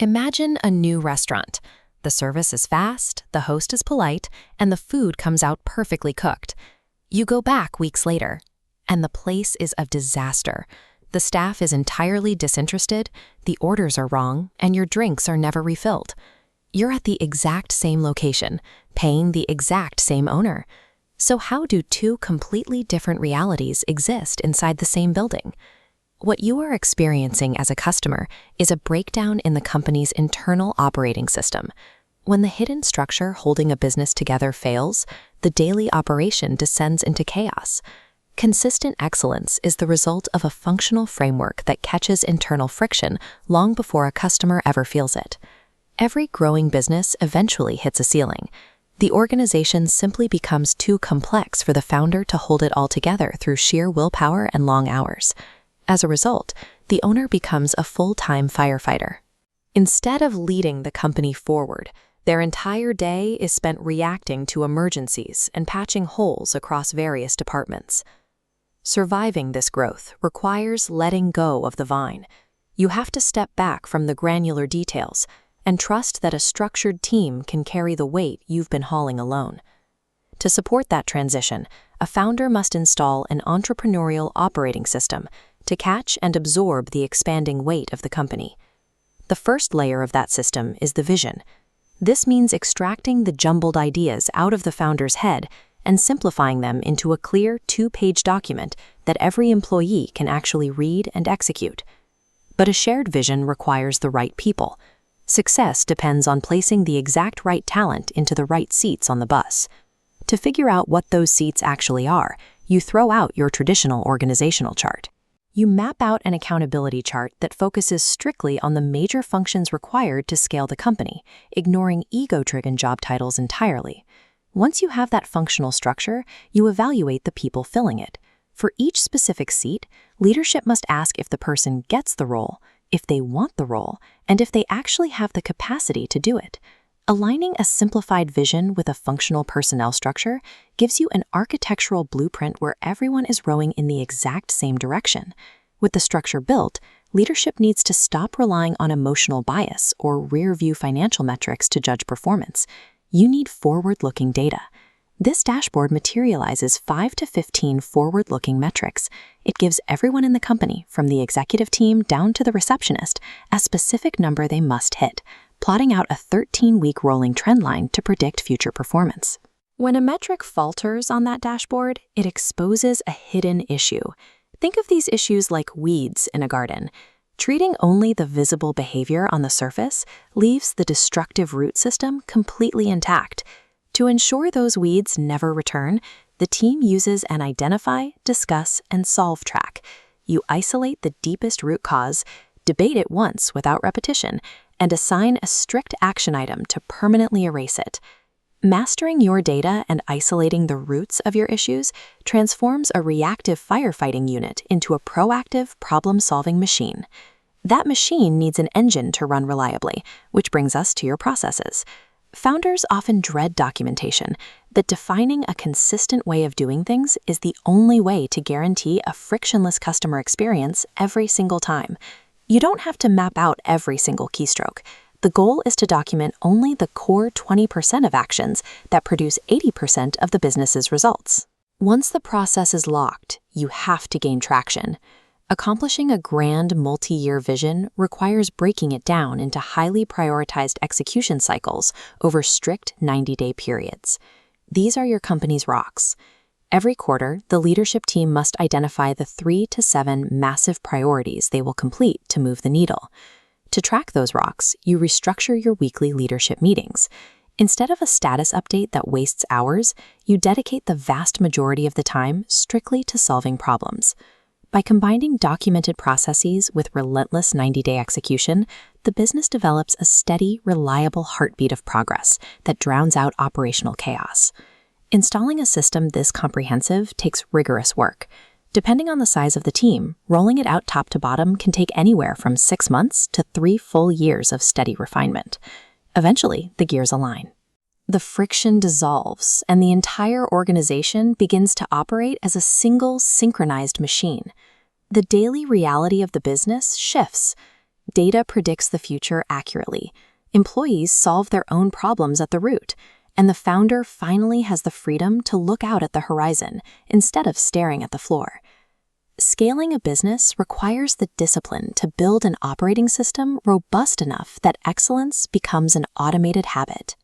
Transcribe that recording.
Imagine a new restaurant. The service is fast, the host is polite, and the food comes out perfectly cooked. You go back weeks later, and the place is a disaster. The staff is entirely disinterested, the orders are wrong, and your drinks are never refilled. You're at the exact same location, paying the exact same owner. So how do two completely different realities exist inside the same building? What you are experiencing as a customer is a breakdown in the company's internal operating system. When the hidden structure holding a business together fails, the daily operation descends into chaos. Consistent excellence is the result of a functional framework that catches internal friction long before a customer ever feels it. Every growing business eventually hits a ceiling. The organization simply becomes too complex for the founder to hold it all together through sheer willpower and long hours. As a result, the owner becomes a full-time firefighter. Instead of leading the company forward, their entire day is spent reacting to emergencies and patching holes across various departments. Surviving this growth requires letting go of the vine. You have to step back from the granular details and trust that a structured team can carry the weight you've been hauling alone. To support that transition, a founder must install an entrepreneurial operating system to catch and absorb the expanding weight of the company. The first layer of that system is the vision. This means extracting the jumbled ideas out of the founder's head and simplifying them into a clear 2-page document that every employee can actually read and execute. But a shared vision requires the right people. Success depends on placing the exact right talent into the right seats on the bus. To figure out what those seats actually are, you throw out your traditional organizational chart. You map out an accountability chart that focuses strictly on the major functions required to scale the company, ignoring ego-driven job titles entirely. Once you have that functional structure, you evaluate the people filling it. For each specific seat, leadership must ask if the person gets the role, if they want the role, and if they actually have the capacity to do it. Aligning a simplified vision with a functional personnel structure gives you an architectural blueprint where everyone is rowing in the exact same direction. With the structure built, leadership needs to stop relying on emotional bias or rear-view financial metrics to judge performance. You need forward-looking data. This dashboard materializes 5 to 15 forward-looking metrics. It gives everyone in the company, from the executive team down to the receptionist, a specific number they must hit, plotting out a 13-week rolling trend line to predict future performance. When a metric falters on that dashboard, it exposes a hidden issue. Think of these issues like weeds in a garden. Treating only the visible behavior on the surface leaves the destructive root system completely intact. To ensure those weeds never return, the team uses an identify, discuss, and solve track. You isolate the deepest root cause, debate it once without repetition, and assign a strict action item to permanently erase it. Mastering your data and isolating the roots of your issues transforms a reactive firefighting unit into a proactive problem-solving machine. That machine needs an engine to run reliably, which brings us to your processes. Founders often dread documentation, but defining a consistent way of doing things is the only way to guarantee a frictionless customer experience every single time. You don't have to map out every single keystroke. The goal is to document only the core 20% of actions that produce 80% of the business's results. Once the process is locked, you have to gain traction. Accomplishing a grand multi-year vision requires breaking it down into highly prioritized execution cycles over strict 90-day periods. These are your company's rocks. Every quarter, the leadership team must identify the 3 to 7 massive priorities they will complete to move the needle. To track those rocks, you restructure your weekly leadership meetings. Instead of a status update that wastes hours, you dedicate the vast majority of the time strictly to solving problems. By combining documented processes with relentless 90-day execution, the business develops a steady, reliable heartbeat of progress that drowns out operational chaos. Installing a system this comprehensive takes rigorous work. Depending on the size of the team, rolling it out top to bottom can take anywhere from 6 months to 3 full years of steady refinement. Eventually, the gears align. The friction dissolves, and the entire organization begins to operate as a single synchronized machine. The daily reality of the business shifts. Data predicts the future accurately. Employees solve their own problems at the root, and the founder finally has the freedom to look out at the horizon instead of staring at the floor. Scaling a business requires the discipline to build an operating system robust enough that excellence becomes an automated habit.